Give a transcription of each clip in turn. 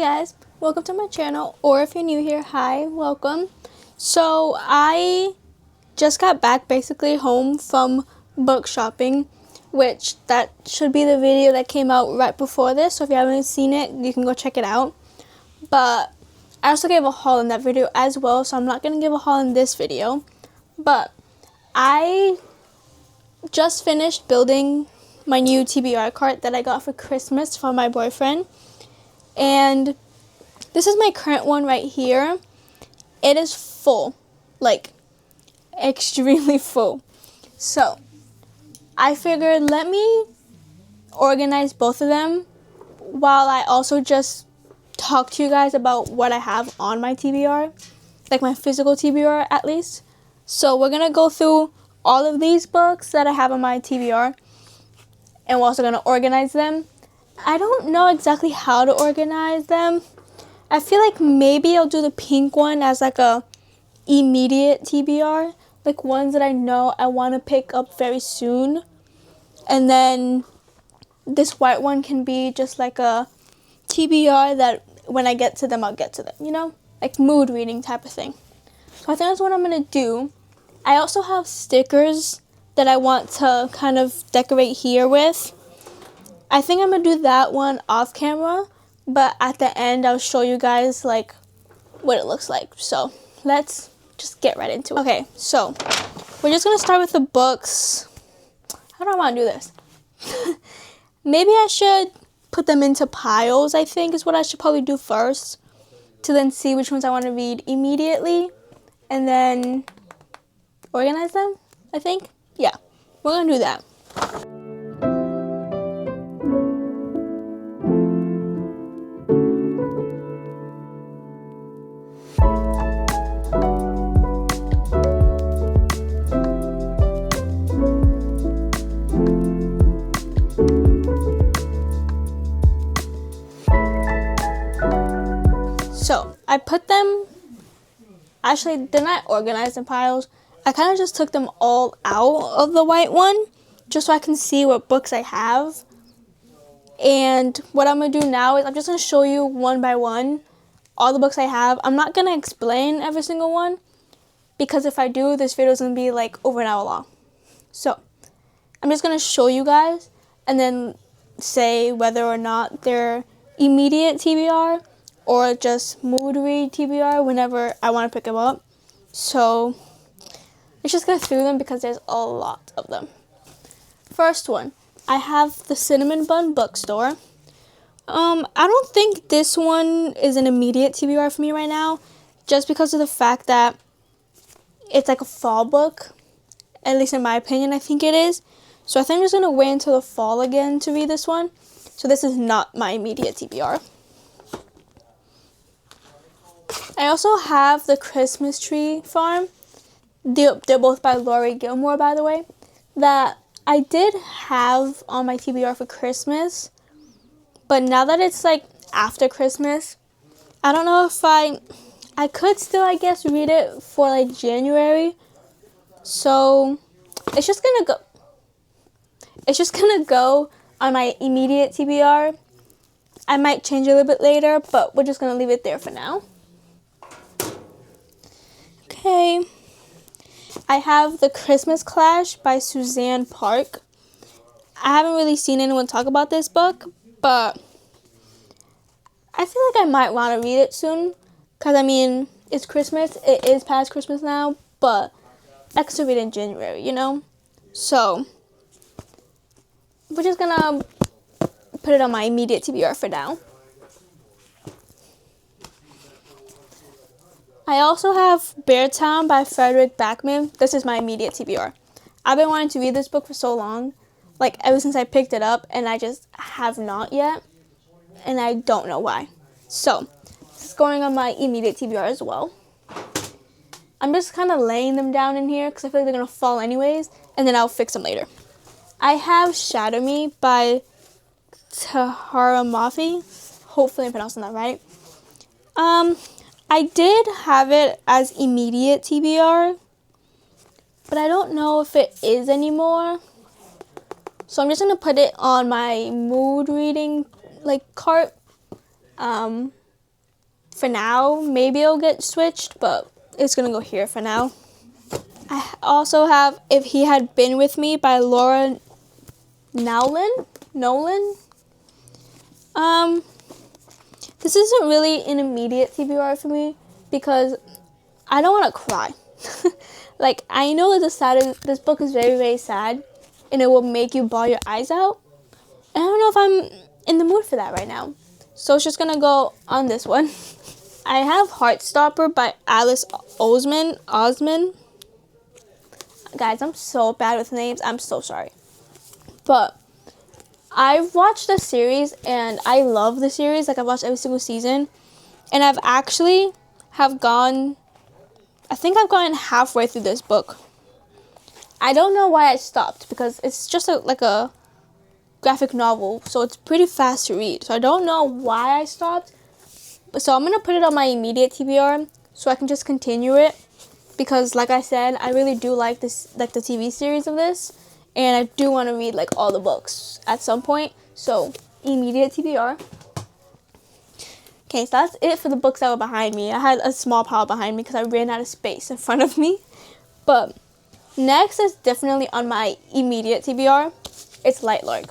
guys, welcome to my channel, or if you're new here, hi, welcome. So I just got back basically home from book shopping, which that should be the video that came out right before this, so if you haven't seen it, you can go check it out. But I also gave a haul in that video as well, so I'm not going to give a haul in this video. But I just finished building my new TBR cart that I got for Christmas from my boyfriend. And this is my current one right here. It is full, like extremely full. So I figured let me organize both of them while I also just talk to you guys about what I have on my TBR, like my physical TBR at least. So we're going to go through all of these books that I have on my TBR, and we're also going to organize them. I don't know exactly how to organize them. I feel like maybe I'll do the pink one as like a immediate TBR, like ones that I know I want to pick up very soon. And then this white one can be just like a TBR that when I get to them, I'll get to them, you know? Like mood reading type of thing. So I think that's what I'm going to do. I also have stickers that I want to kind of decorate here with. I think I'm going to do that one off camera, but at the end I'll show you guys like what it looks like. So let's just get right into it. Okay, so we're just going to start with the books. How do I want to do this? Maybe I should put them into piles, I think is what I should probably do first, to then see which ones I want to read immediately and then organize them, I think. Yeah, we're going to do that. So I put them, actually they're not organized in piles. I kind of just took them all out of the white one just so I can see what books I have. And what I'm going to do now is I'm just going to show you one by one all the books I have. I'm not going to explain every single one because if I do, this video is going to be like over an hour long. So I'm just going to show you guys and then say whether or not they're immediate TBR or just mood read TBR whenever I want to pick them up. So let's just go through them because there's a lot of them. First one, I have the Cinnamon Bun Bookstore. I don't think this one is an immediate TBR for me right now, just because of the fact that it's like a fall book. At least in my opinion, I think it is. So I think I'm just going to wait until the fall again to read this one. So this is not my immediate TBR. I also have the Christmas Tree Farm. They're both by Laurie Gilmore, by the way, that I did have on my TBR for Christmas. But now that it's like after Christmas, I don't know if I could still, I guess, read it for like January. So it's just going to go on my immediate TBR. I might change it a little bit later, but we're just going to leave it there for now. Okay, I have The Christmas Clash by Suzanne Park. I haven't really seen anyone talk about this book, but I feel like I might want to read it soon. Because, I mean, it's Christmas. It is past Christmas now, but I could still read it in January, you know? So we're just going to put it on my immediate TBR for now. I also have Beartown by Frederick Backman. This is my immediate TBR. I've been wanting to read this book for so long, like ever since I picked it up, and I just have not yet, and I don't know why. So, this is going on my immediate TBR as well. I'm just kind of laying them down in here because I feel like they're going to fall anyways, and then I'll fix them later. I have Shatter Me by Tahara Mafi. Hopefully I'm pronouncing that right. I did have it as immediate TBR, but I don't know if it is anymore. So I'm just going to put it on my mood reading like cart. for now. Maybe it'll get switched, but it's gonna go here for now. I also have If He Had Been With Me by Laura Nolan. This isn't really an immediate TBR for me because I don't want to cry. Like, I know that this book is very, very sad, and it will make you bawl your eyes out. And I don't know if I'm in the mood for that right now. So it's just gonna go on this one. I have Heartstopper by Alice Osman. Guys, I'm so bad with names. I'm so sorry. But I've watched the series, and I love the series. Like, I've watched every single season. And I've actually gone halfway through this book. I don't know why I stopped, because it's just like a graphic novel, so it's pretty fast to read. So I don't know why I stopped. So I'm going to put it on my immediate TBR so I can just continue it. Because, like I said, I really do like this, like the TV series of this, and I do want to read like all the books at some point. So immediate TBR. Okay, so that's it for the books that were behind me. I had a small pile behind me because I ran out of space in front of me. But next is definitely on my immediate TBR. It's Lightlark.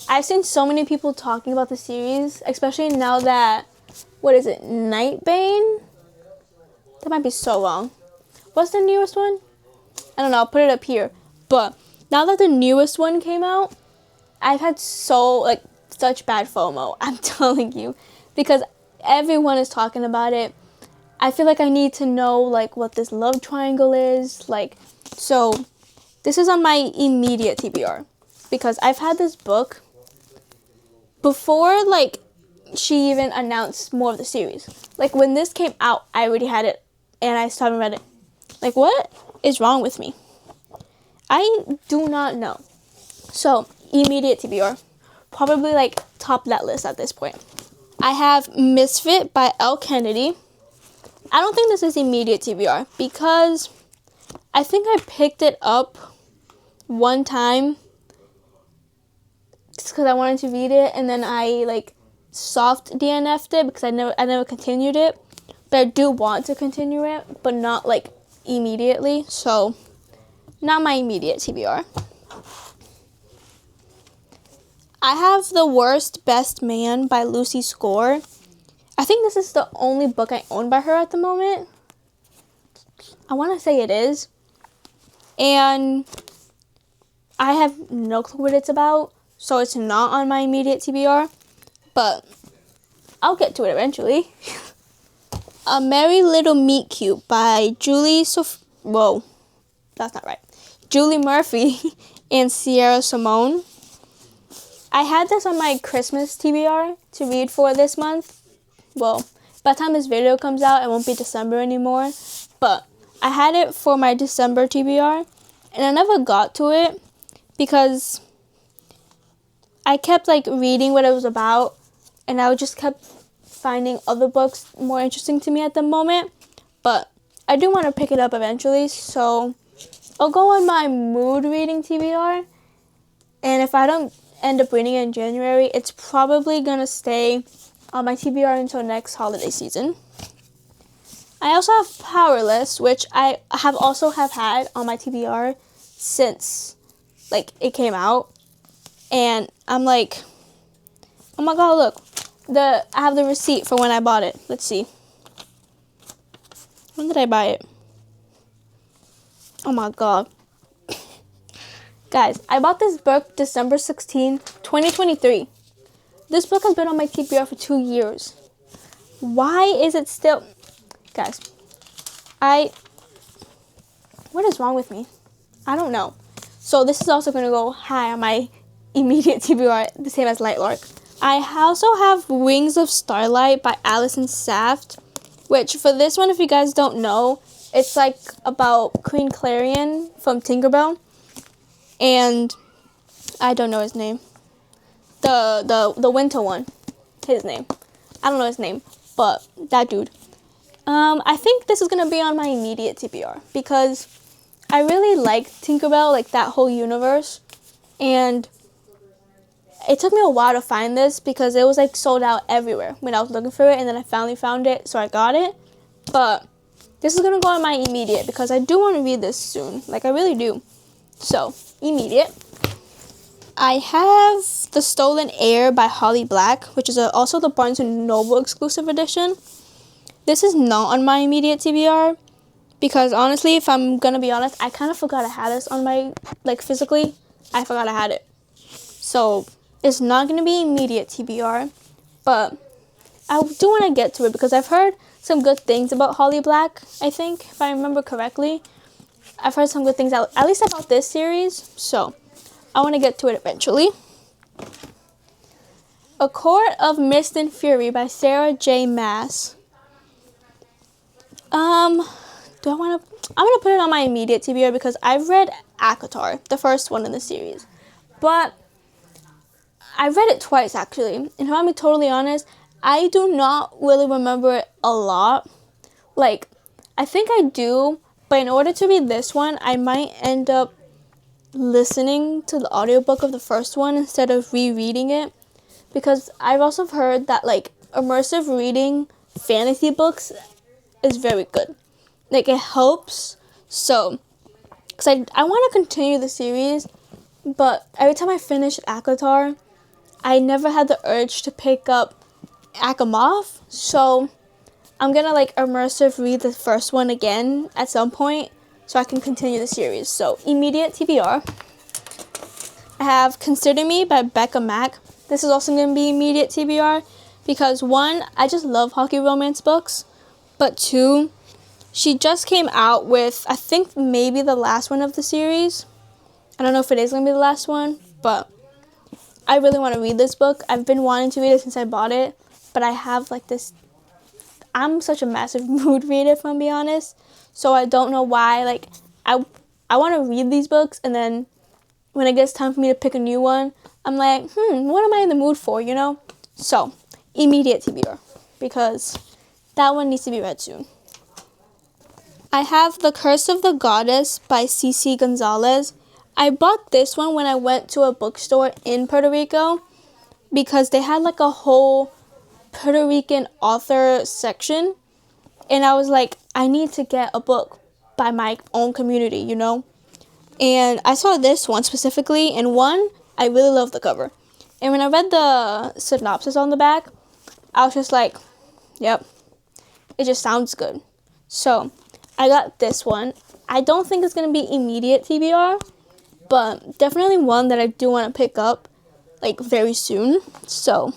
I've seen so many people talking about the series, especially now that, what is it, Nightbane? That might be so wrong. What's the newest one? I don't know, I'll put it up here. But now that the newest one came out, I've had such bad FOMO, I'm telling you. Because everyone is talking about it. I feel like I need to know, like, what this love triangle is. Like, so this is on my immediate TBR. Because I've had this book before, like, she even announced more of the series. Like, when this came out, I already had it. And I still haven't read it. Like, what is wrong with me? I do not know. So, immediate TBR. Probably, like, top that list at this point. I have Misfit by L. Kennedy. I don't think this is immediate TBR because I think I picked it up one time just because I wanted to read it, and then I, like, soft DNF'd it because I never continued it. But I do want to continue it, but not, like, immediately. So, not my immediate TBR. I have The Worst Best Man by Lucy Score. I think this is the only book I own by her at the moment. I want to say it is. And I have no clue what it's about, so it's not on my immediate TBR. But I'll get to it eventually. A Merry Little Meet Cute by Julie Murphy and Sierra Simone. I had this on my Christmas TBR to read for this month. Well, by the time this video comes out, it won't be December anymore. But I had it for my December TBR, and I never got to it because I kept, like, reading what it was about, and I just kept finding other books more interesting to me at the moment. But I do want to pick it up eventually, so I'll go on my mood reading TBR. And if I don't end up reading it in January, it's probably going to stay on my TBR until next holiday season. I also have Powerless, which I have had on my TBR since, like, it came out. And I'm like, oh my god, look. I have the receipt for when I bought it. Let's see. When did I buy it? Oh my god. Guys, I bought this book December 16, 2023. This book has been on my TBR for 2 years. Why is it still... Guys, what is wrong with me? I don't know. So this is also going to go high on my immediate TBR, the same as Lightlark. I also have Wings of Starlight by Alison Saft, which for this one, if you guys don't know, it's like about Queen Clarion from Tinkerbell, and I don't know his name. The winter one, his name. I don't know his name, but that dude. I think this is gonna be on my immediate TBR because I really like Tinkerbell, like that whole universe, and it took me a while to find this because it was like sold out everywhere when I was looking for it, and then I finally found it, so I got it. But this is gonna go on my immediate because I do want to read this soon. Like, I really do. So, immediate. I have The Stolen Heir by Holly Black, which is also the Barnes & Noble exclusive edition. This is not on my immediate TBR because, honestly, if I'm gonna be honest, I kind of forgot I had this on my, like, physically. I forgot I had it. So, it's not gonna be immediate TBR, but I do want to get to it because I've heard some good things about Holly Black, I think, if I remember correctly. I've heard some good things, at least about this series, so I want to get to it eventually. A Court of Mist and Fury by Sarah J. Maas. I'm gonna put it on my immediate TBR because I've read ACOTAR, the first one in the series, but I read it twice actually, and if I'm being totally honest, I do not really remember it a lot. Like, I think I do, but in order to read this one, I might end up listening to the audiobook of the first one instead of rereading it, because I've also heard that, like, immersive reading fantasy books is very good. Like, it helps. So, because I want to continue the series, but every time I finish ACOTAR, I never had the urge to pick up Akamov, so I'm gonna, like, immersive read the first one again at some point so I can continue the series. So, immediate TBR. I have Consider Me by Becca Mack. This is also gonna be immediate TBR because, one, I just love hockey romance books, but two, she just came out with, I think, maybe the last one of the series. I don't know if it is gonna be the last one, but I really want to read this book. I've been wanting to read it since I bought it, but I have, like, this, I'm such a massive mood reader, if I'm being honest, so I don't know why. Like, I want to read these books, and then when it gets time for me to pick a new one, I'm like, what am I in the mood for, you know? So, immediate TBR, because that one needs to be read soon. I have The Curse of the Goddess by C.C. Gonzalez. I bought this one when I went to a bookstore in Puerto Rico because they had, like, a whole Puerto Rican author section, and I was like, I need to get a book by my own community, you know? And I saw this one specifically, and one, I really love the cover. And when I read the synopsis on the back, I was just like, yep, it just sounds good. So, I got this one. I don't think it's going to be immediate TBR, but definitely one that I do want to pick up, like, very soon. So,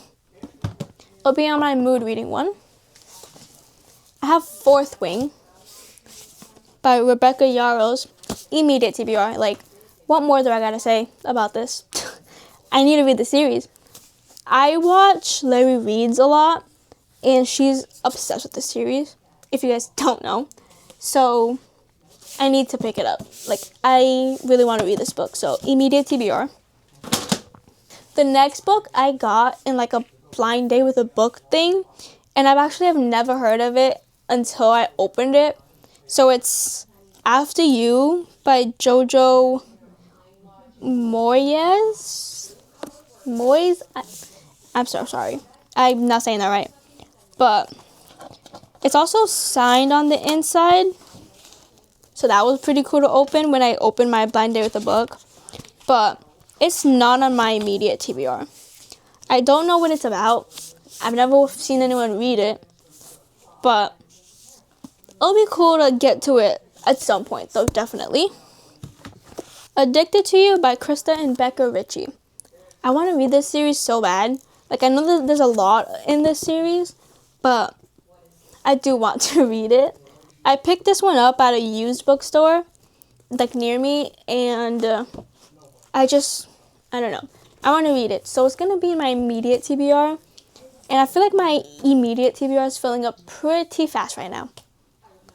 it'll be on my mood reading one. I have Fourth Wing by Rebecca Yarros. Immediate TBR. Like, what more do I gotta say about this? I need to read the series. I watch Larry Reads a lot, and she's obsessed with the series, if you guys don't know. So, I need to pick it up. Like, I really want to read this book, so immediate TBR. The next book I got in, like, a blind date with a book thing, and I've never heard of it until I opened it. So it's After You by Jojo Moyes. I'm so sorry. I'm not saying that right. But it's also signed on the inside. So that was pretty cool to open when I opened my blind date with a book. But it's not on my immediate TBR. I don't know what it's about. I've never seen anyone read it. But it'll be cool to get to it at some point, though, definitely. Addicted to You by Krista and Becca Ritchie. I want to read this series so bad. Like, I know that there's a lot in this series, but I do want to read it. I picked this one up at a used bookstore, like, near me, and I don't know. I want to read it. So it's going to be my immediate TBR. And I feel like my immediate TBR is filling up pretty fast right now.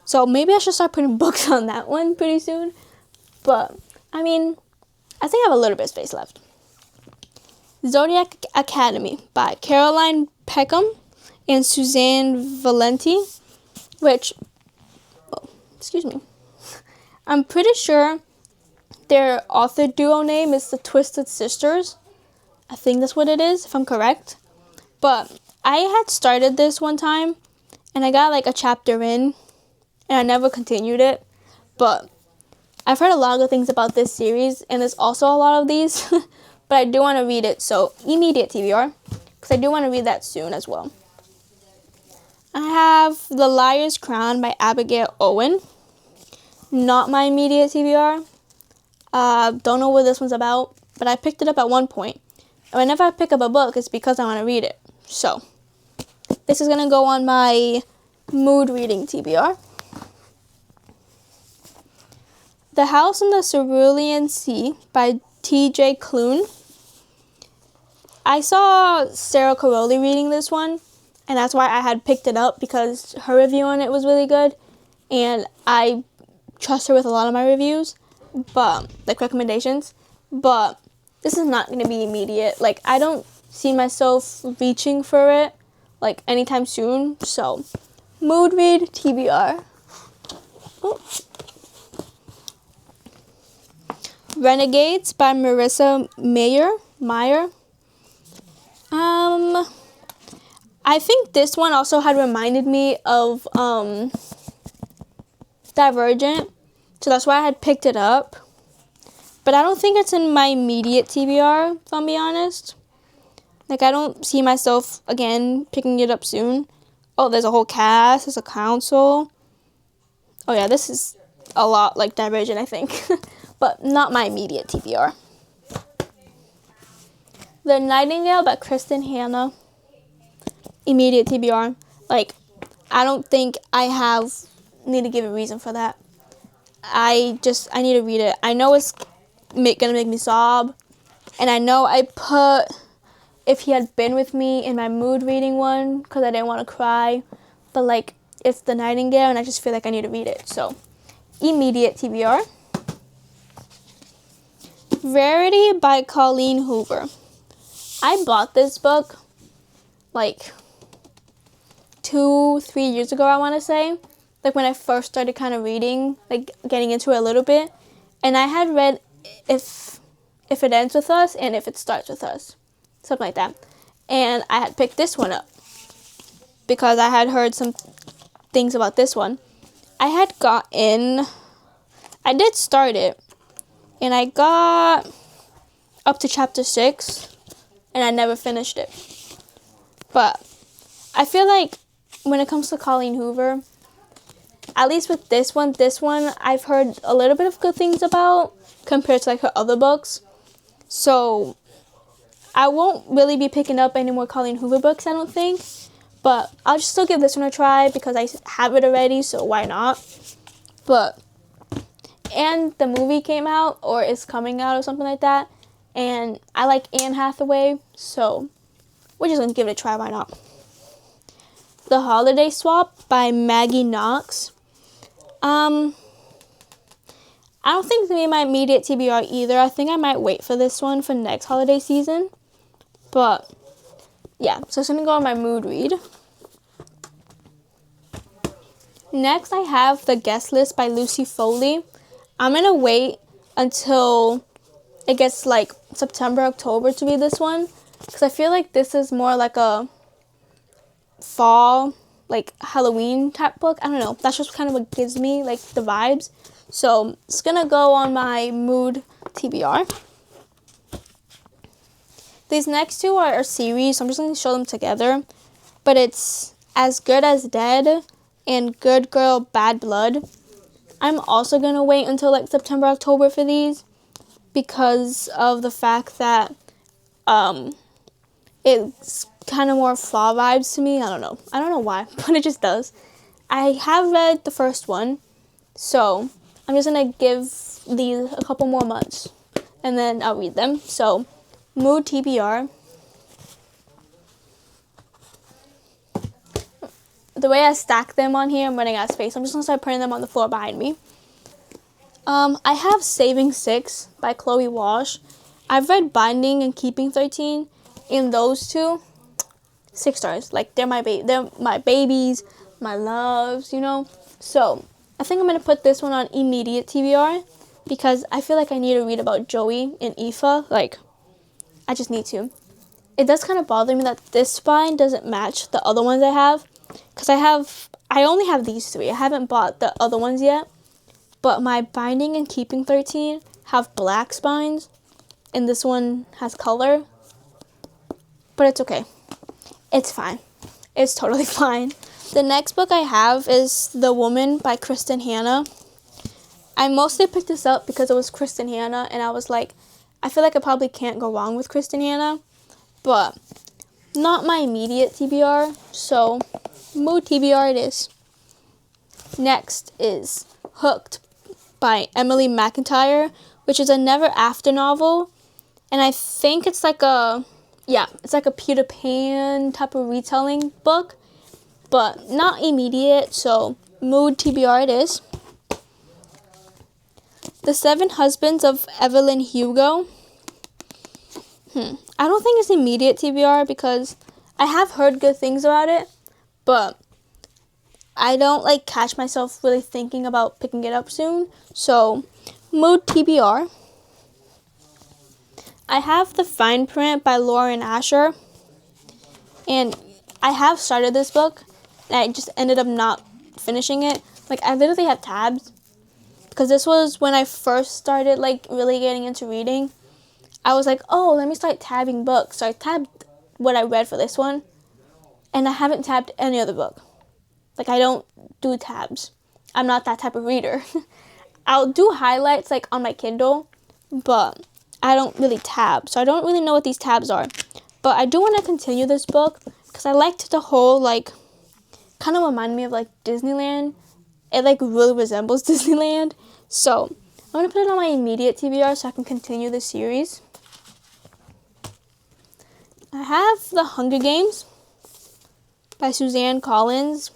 So maybe I should start putting books on that one pretty soon. But, I mean, I think I have a little bit of space left. Zodiac Academy by Caroline Peckham and Suzanne Valenti, which, excuse me, I'm pretty sure their author duo name is the Twisted Sisters. I think that's what it is, if I'm correct. But I had started this one time, and I got like a chapter in, and I never continued it. But I've heard a lot of good things about this series, and there's also a lot of these. But I do want to read it, so immediate TBR, because I do want to read that soon as well. I have The Liar's Crown by Abigail Owen. Not my immediate TBR. Don't know what this one's about, but I picked it up at one point. And whenever I pick up a book, it's because I want to read it. So, this is going to go on my mood reading TBR. The House in the Cerulean Sea by T.J. Klune. I saw Sarah Caroli reading this one, and that's why I had picked it up, because her review on it was really good, and I trust her with a lot of my reviews, but like recommendations. But this is not going to be immediate. Like, I don't see myself reaching for it like anytime soon. So, mood read TBR. Oh. Renegades by Marissa Meyer. I think this one also had reminded me of Divergent, so that's why I had picked it up. But I don't think it's in my immediate TBR, if I'm being honest. Like, I don't see myself, again, picking it up soon. Oh, there's a whole cast, there's a council. Oh yeah, this is a lot like Divergent, I think. But not my immediate TBR. The Nightingale by Kristen Hanna. Immediate TBR. Like, I don't think I need to give a reason for that. I need to read it. I know it's gonna make me sob. And I know I put If He Had Been With Me in my mood reading one, because I didn't want to cry. But, like, it's The Nightingale, and I just feel like I need to read it. So, immediate TBR. Rarity by Colleen Hoover. I bought this book, like, 2-3 years ago, I want to say. Like, when I first started kind of reading, like, getting into it a little bit. And I had read If It Ends With Us and If It Starts With Us. Something like that. And I had picked this one up because I had heard some things about this one. I did start it, and I got up to chapter 6, and I never finished it. But I feel like when it comes to Colleen Hoover, at least with this one I've heard a little bit of good things about compared to like her other books. So I won't really be picking up any more Colleen Hoover books, I don't think. But I'll just still give this one a try because I have it already, so why not? And the movie came out, or is coming out, or something like that. And I like Anne Hathaway, so we're just going to give it a try, why not? The Holiday Swap by Maggie Knox. I don't think it's going to be my immediate TBR either. I think I might wait for this one for next holiday season. But, yeah, so it's going to go on my mood read. Next, I have The Guest List by Lucy Foley. I'm going to wait until it gets, like, September, October to read this one. Because I feel like this is more like a fall, like, Halloween type book. I don't know. That's just kind of what gives me, like, the vibes. So, it's going to go on my mood TBR. These next two are a series, so I'm just going to show them together. But it's As Good as Dead and Good Girl, Bad Blood. I'm also going to wait until, like, September, October for these because of the fact that it's kind of more fall vibes to me. I don't know why, but it just does. I have read the first one, so I'm just going to give these a couple more months, and then I'll read them. So, mood TBR. The way I stack them on here, I'm running out of space. I'm just going to start putting them on the floor behind me. I have Saving 6 by Chloe Walsh. I've read Binding and Keeping 13. In those two, 6 stars. Like, they're my babies, my loves, you know. So, I think I'm going to put this one on immediate TBR because I feel like I need to read about Joey and Aoife. Like, I just need to. it does kind of bother me that this spine doesn't match the other ones I have. Because I only have these 3. I haven't bought the other ones yet. But my Binding and Keeping 13 have black spines. And this one has color. But it's okay. It's fine. It's totally fine. The next book I have is The Woman by Kristen Hanna. I mostly picked this up because it was Kristen Hanna. And I was like, I feel like I probably can't go wrong with Kristen Hanna. But not my immediate TBR. So, mood TBR it is. Next is Hooked by Emily McIntyre, which is a Never After novel. And I think it's like it's like a Peter Pan type of retelling book. But not immediate, so mood TBR it is. The Seven Husbands of Evelyn Hugo. I don't think it's immediate TBR because I have heard good things about it, but I don't like catch myself really thinking about picking it up soon. So, mood TBR. I have The Fine Print by Lauren Asher, and I have started this book, and I just ended up not finishing it. Like, I literally have tabs, because this was when I first started, like, really getting into reading. I was like, oh, let me start tabbing books. So I tabbed what I read for this one, and I haven't tabbed any other book. Like, I don't do tabs. I'm not that type of reader. I'll do highlights, like, on my Kindle, but I don't really tab. So I don't really know what these tabs are. But I do want to continue this book, because I liked the whole, like, kind of reminded me of, like, Disneyland. It, like, really resembles Disneyland. So I'm going to put it on my immediate TBR so I can continue the series. I have The Hunger Games by Suzanne Collins.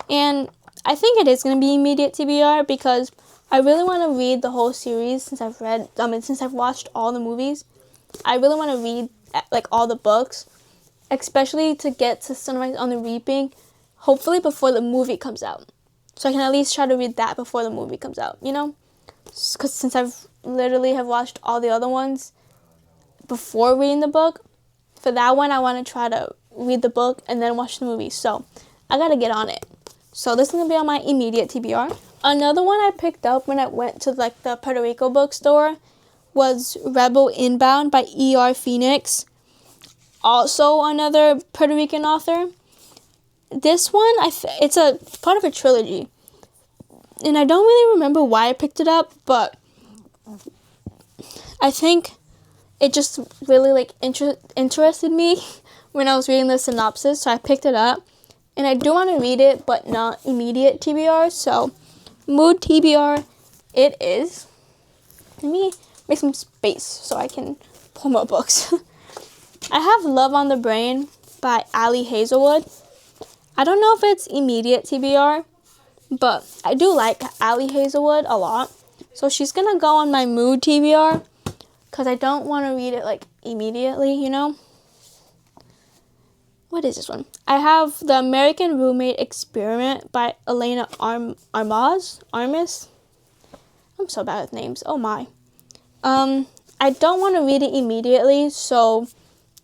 And I think it is going to be immediate TBR because I really want to read the whole series since I've watched all the movies. I really want to read, like, all the books, especially to get to Sunrise on the Reaping, hopefully before the movie comes out. So I can at least try to read that before the movie comes out, you know? Because since I've literally have watched all the other ones before reading the book, for that one I want to try to read the book and then watch the movie. So I got to get on it. So this is going to be on my immediate TBR. Another one I picked up when I went to, like, the Puerto Rico bookstore was Rebel Inbound by E.R. Phoenix. Also another Puerto Rican author. This one, it's a part of a trilogy. And I don't really remember why I picked it up, but I think it just really, like, interested me when I was reading the synopsis, so I picked it up. And I do want to read it, but not immediate TBR, so mood TBR it is. Let me make some space so I can pull more books. I have Love on the Brain by Ali Hazelwood. I don't know if it's immediate TBR, but I do like Ali Hazelwood a lot. So she's going to go on my mood TBR because I don't want to read it, like, immediately, you know? What is this one? I have The American Roommate Experiment by Elena Armas. I'm so bad with names. Oh my. I don't want to read it immediately, so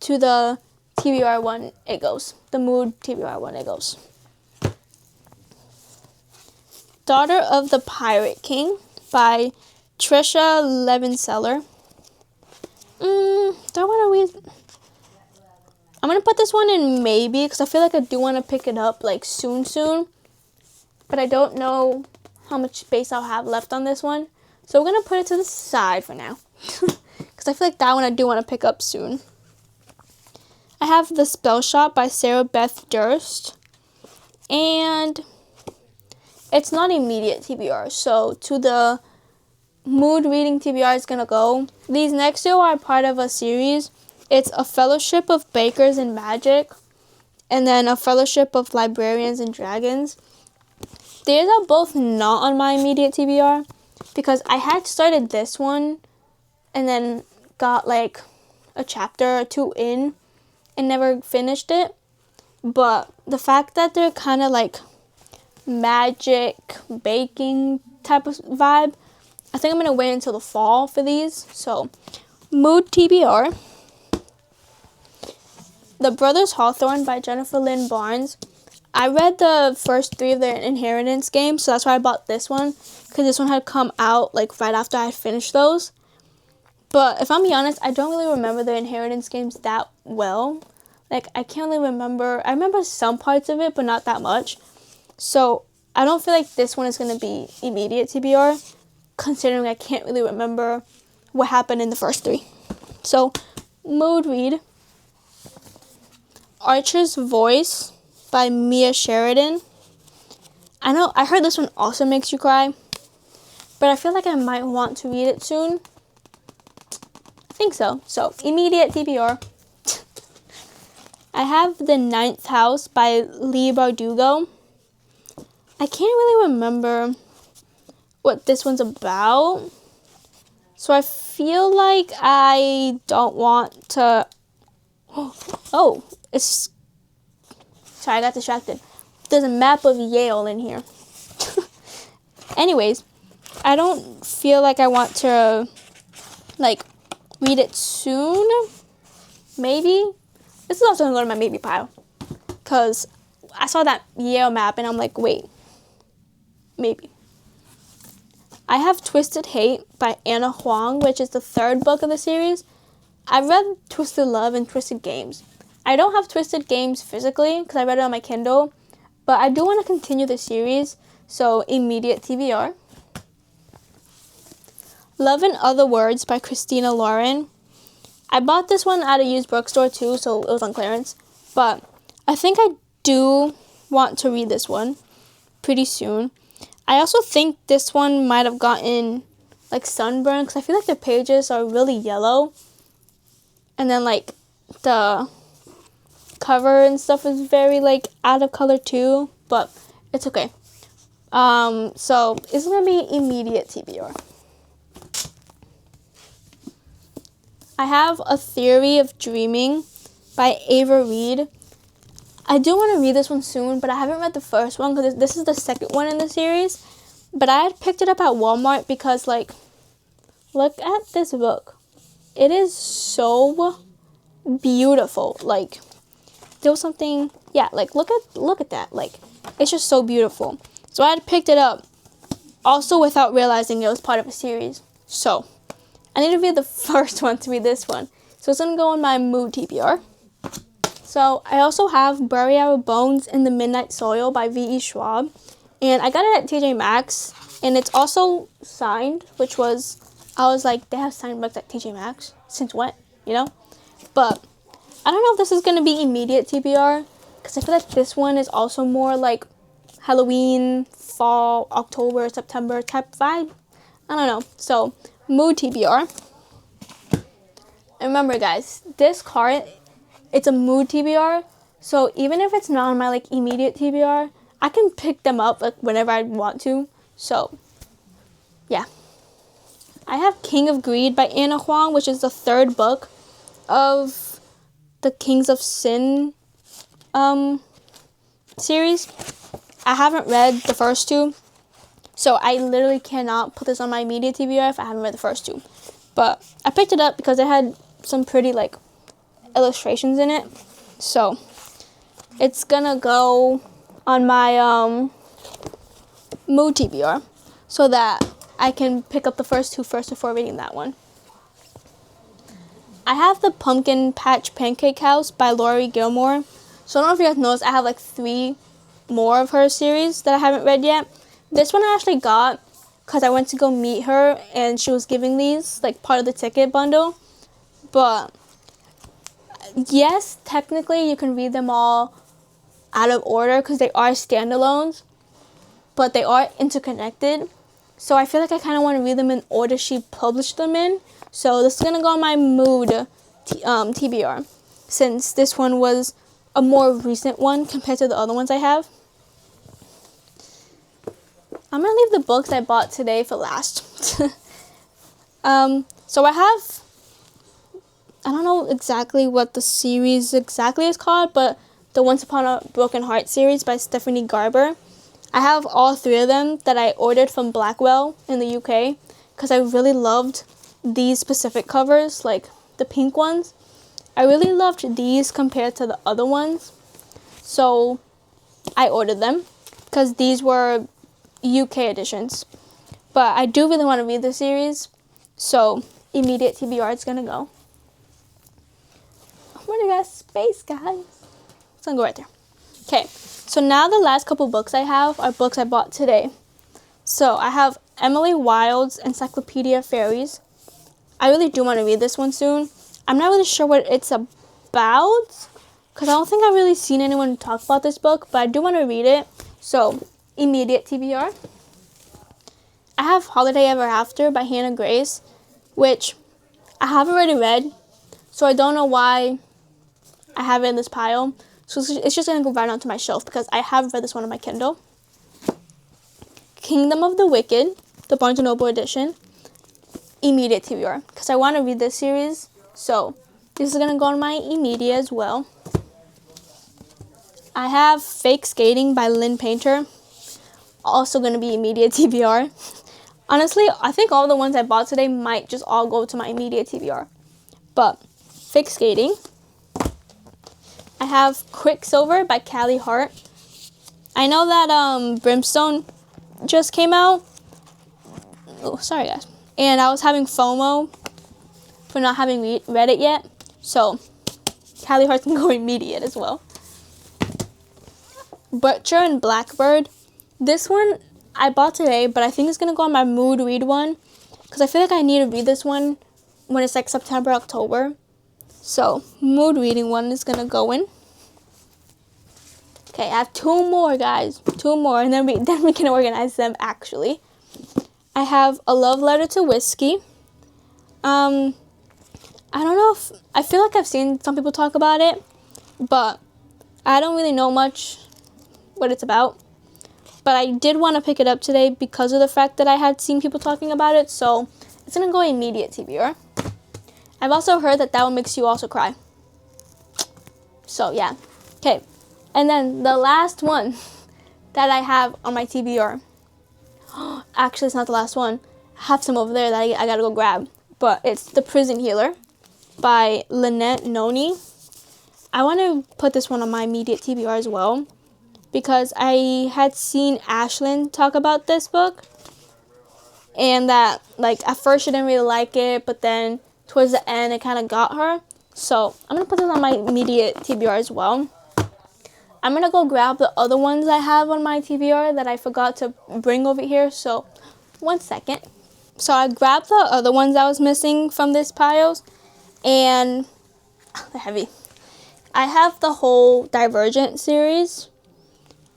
to the TBR one it goes. The mood TBR one it goes. Daughter of the Pirate King by Trisha Levenseller. Do I want to read? I'm going to put this one in maybe because I feel like I do want to pick it up, like, soon. But I don't know how much space I'll have left on this one. So we're going to put it to the side for now. Because I feel like that one I do want to pick up soon. I have The Spell Shop by Sarah Beth Durst. And it's not immediate TBR. So to the mood reading TBR is going to go. These next two are part of a series. It's A Fellowship of Bakers and Magic, and then A Fellowship of Librarians and Dragons. These are both not on my immediate TBR, because I had started this one, and then got, like, a chapter or two in, and never finished it. But the fact that they're kind of, like, magic, baking type of vibe, I think I'm going to wait until the fall for these. So, mood TBR. The Brothers Hawthorne by Jennifer Lynn Barnes. I read the first 3 of the Inheritance games, so that's why I bought this one, because this one had come out like right after I had finished those. But if I'm being honest, I don't really remember the Inheritance games that well. Like, I can't really remember. I remember some parts of it, but not that much. So I don't feel like this one is going to be immediate TBR, considering I can't really remember what happened in the first 3. So, mood read. Archer's Voice by Mia Sheridan. I heard this one also makes you cry, but I feel like I might want to read it soon. I think so. So, immediate TBR. I have The Ninth House by Leigh Bardugo. I can't really remember what this one's about, so I feel like I don't want to... Oh, it's... Sorry, I got distracted. There's a map of Yale in here. Anyways, I don't feel like I want to, like, read it soon. Maybe. This is also going to go to my maybe pile, because I saw that Yale map and I'm like, wait, maybe. I have Twisted Hate by Anna Huang, which is the 3rd book of the series. I read Twisted Love and Twisted Games. I don't have Twisted Games physically because I read it on my Kindle, but I do want to continue the series, so immediate TBR. Love in Other Words by Christina Lauren. I bought this one at a used bookstore too, so it was on clearance, but I think I do want to read this one pretty soon. I also think this one might have gotten like sunburn, because I feel like the pages are really yellow, and then like the cover and stuff is very like out of color too, but it's okay. So it's gonna be immediate TBR. I have A Theory of Dreaming by Ava Reed. I do want to read this one soon, but I haven't read the first one because this is the 2nd one in the series. But I had picked it up at Walmart because, like, look at this book. It is so beautiful. Like, there was something, yeah, like, look at that. Like, it's just so beautiful. So I had picked it up, also without realizing it was part of a series. So I need to read the first one to read this one. So it's going to go in my mood TBR. So I also have Bury Our Bones in the Midnight Soil by V.E. Schwab. And I got it at TJ Maxx. And it's also signed, which was, I was like, they have signed books at TJ Maxx? Since when? You know? But I don't know if this is going to be immediate TBR, because I feel like this one is also more like Halloween, fall, October, September type vibe. I don't know. So mood TBR. And remember, guys, this card, it's a mood TBR. So even if it's not on my like immediate TBR, I can pick them up like whenever I want to. So yeah. I have King of Greed by Anna Huang, which is the 3rd book of the Kings of Sin series. I haven't read the first 2. So I literally cannot put this on my immediate TBR if I haven't read the first 2. But I picked it up because it had some pretty like illustrations in it. So it's gonna go on my mood TBR so that I can pick up the first 2 first before reading that one. I have The Pumpkin Patch Pancake House by Laurie Gilmore. So I don't know if you guys noticed, I have like 3 more of her series that I haven't read yet. This one I actually got because I went to go meet her and she was giving these like part of the ticket bundle. But yes, technically you can read them all out of order because they are standalones, but they are interconnected. So I feel like I kind of want to read them in order she published them in. So this is going to go on my mood TBR, since this one was a more recent one compared to the other ones I have. I'm going to leave the books I bought today for last. So I have, I don't know exactly what the series exactly is called, but the Once Upon a Broken Heart series by Stephanie Garber. I have all 3 of them that I ordered from Blackwell in the UK because I really loved these specific covers, like the pink ones. I really loved these compared to the other ones, so I ordered them because these were UK editions. But I do really want to read the series, so immediate TBR is gonna go. I'm gonna got space, guys. It's gonna go right there. Okay, so now the last couple books I have are books I bought today. So I have Emily Wilde's Encyclopedia Fairies. I really do want to read this one soon. I'm not really sure what it's about, because I don't think I've really seen anyone talk about this book, but I do want to read it. So, immediate TBR. I have Holiday Ever After by Hannah Grace, which I have already read, so I don't know why I have it in this pile. So it's just going to go right onto my shelf because I have read this one on my Kindle. Kingdom of the Wicked, the Barnes & Noble edition. Immediate TBR, because I want to read this series, so this is going to go on my immediate as well. I have Fake Skating by Lynn Painter, also going to be immediate TBR. Honestly, I think all the ones I bought today might just all go to my immediate TBR. But Fake Skating. I have Quicksilver by Callie Hart. I know that Brimstone just came out. Oh, sorry guys. And I was having FOMO for not having read it yet. So, Callie Hart's can go immediate as well. Butcher and Blackbird. This one I bought today, but I think it's going to go on my mood read one. Because I feel like I need to read this one when it's like September, October. So, mood reading one is going to go in. Okay, I have two more, guys. Two more, and then we can organize them actually. I have A Love Letter to Whiskey. I don't know if... I feel like I've seen some people talk about it, but I don't really know much what it's about. But I did want to pick it up today because of the fact that I had seen people talking about it, so it's going to go immediate TBR. I've also heard that one makes you also cry. So, yeah. Okay. And then the last one that I have on my TBR. Actually, it's not the last one. I have some over there that I gotta go grab. But it's The Prison Healer by Lynette Noni. I want to put this one on my immediate TBR as well, because I had seen Ashlyn talk about this book. And that, like, at first she didn't really like it, but then towards the end it kind of got her. So, I'm going to put this on my immediate TBR as well. I'm going to go grab the other ones I have on my TBR that I forgot to bring over here. So, 1 second. So, I grabbed the other ones I was missing from this piles. And they're heavy. I have the whole Divergent series.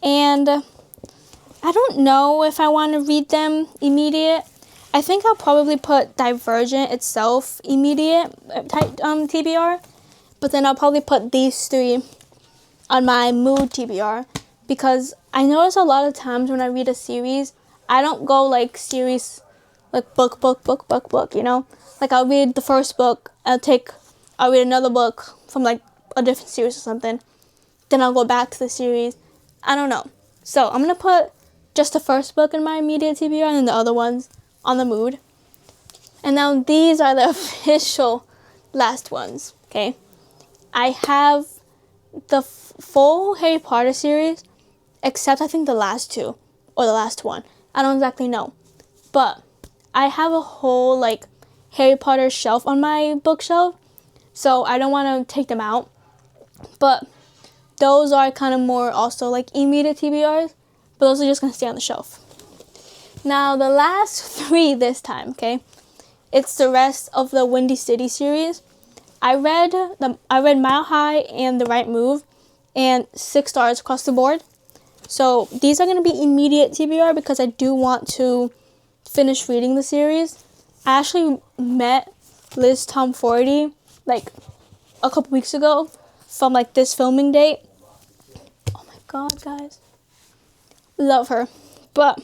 And I don't know if I want to read them immediate. I think I'll probably put Divergent itself immediate TBR. But then I'll probably put these three on my mood TBR, because I notice a lot of times when I read a series, I don't go like series, like book, you know? Like I'll read the first book, I'll read another book from like a different series or something, then I'll go back to the series. I don't know. So I'm going to put just the first book in my immediate TBR and then the other ones on the mood. And now these are the official last ones, okay? I have the full Harry Potter series, except I think the last two, or the last one. I don't exactly know. But I have a whole, like, Harry Potter shelf on my bookshelf, so I don't want to take them out. But those are kind of more also, like, immediate TBRs, but those are just going to stay on the shelf. Now, the last three this time, okay? It's the rest of the Windy City series. I read Mile High and The Right Move, and 6 stars across the board. So these are going to be immediate TBR because I do want to finish reading the series. I actually met Liz Tomforty like a couple weeks ago from like this filming date. Oh my god, guys. Love her. But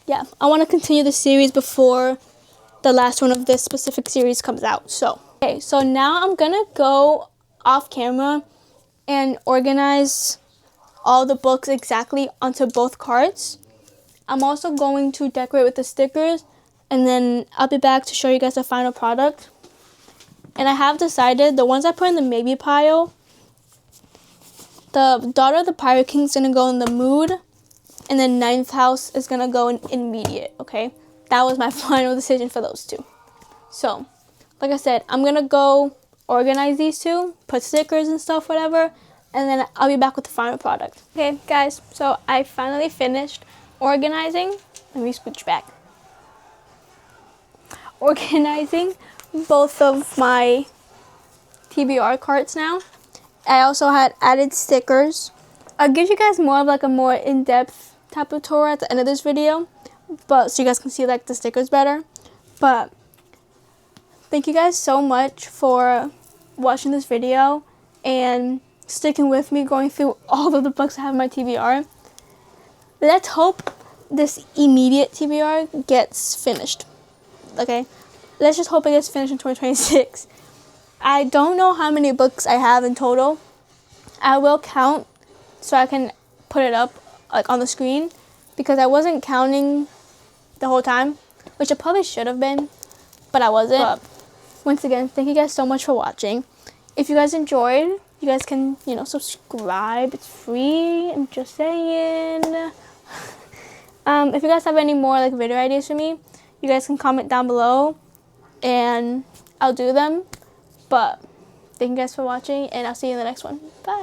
yeah, I want to continue the series before the last one of this specific series comes out. So, okay, so now I'm gonna go off camera and organize all the books exactly onto both cards. I'm also going to decorate with the stickers, and then I'll be back to show you guys the final product. And I have decided the ones I put in the maybe pile, the Daughter of the Pirate King is going to go in the mood, and then Ninth House is going to go in immediate, okay? That was my final decision for those two. So, like I said, I'm going to go organize these two, put stickers and stuff, whatever, and then I'll be back with the final product. Okay, guys, so I finally finished organizing. Let me scooch back. Organizing both of my TBR carts now. I also had added stickers. I'll give you guys more of like a more in-depth type of tour at the end of this video, but so you guys can see like the stickers better. But thank you guys so much for watching this video and sticking with me going through all of the books I have in my TBR. Let's hope this immediate TBR gets finished. Okay? Let's just hope it gets finished in 2026. I don't know how many books I have in total. I will count so I can put it up like on the screen because I wasn't counting the whole time, which I probably should have been, but I wasn't. But once again, thank you guys so much for watching. If you guys enjoyed, you guys can, subscribe. It's free. I'm just saying. If you guys have any more like video ideas for me, you guys can comment down below and I'll do them. But thank you guys for watching, and I'll see you in the next one. Bye.